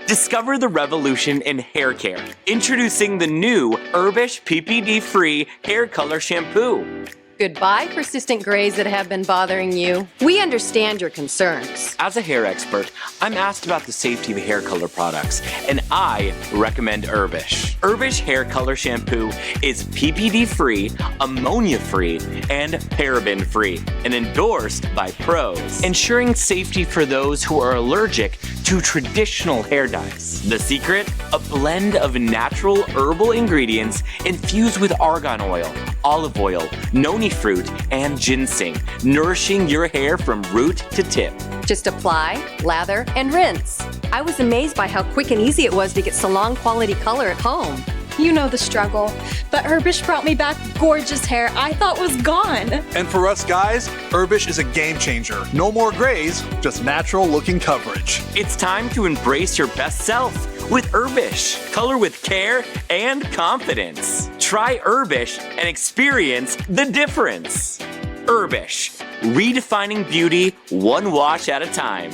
Discover the revolution in hair care. Introducing the new Herbishh PPD-free hair color shampoo. Goodbye, persistent grays that have been bothering you. We understand your concerns. As a hair expert, I'm asked about the safety of hair color products, and I recommend Herbishh. Herbishh hair color shampoo is PPD-free, ammonia-free, and paraben-free, and endorsed by pros, ensuring safety for those who are allergic to traditional hair dyes. The secret? A blend of natural herbal ingredients infused with argan oil, olive oil, noni fruit, and ginseng, nourishing your hair from root to tip. Just apply, lather, and rinse. I was amazed by how quick and easy it was to get salon quality color at home. You know the struggle, but Herbishh brought me back gorgeous hair I thought was gone. And for us guys, Herbishh is a game changer. No more grays, just natural looking coverage. It's time to embrace your best self with Herbishh. Color with care and confidence. Try Herbishh and experience the difference. Herbishh, redefining beauty one wash at a time.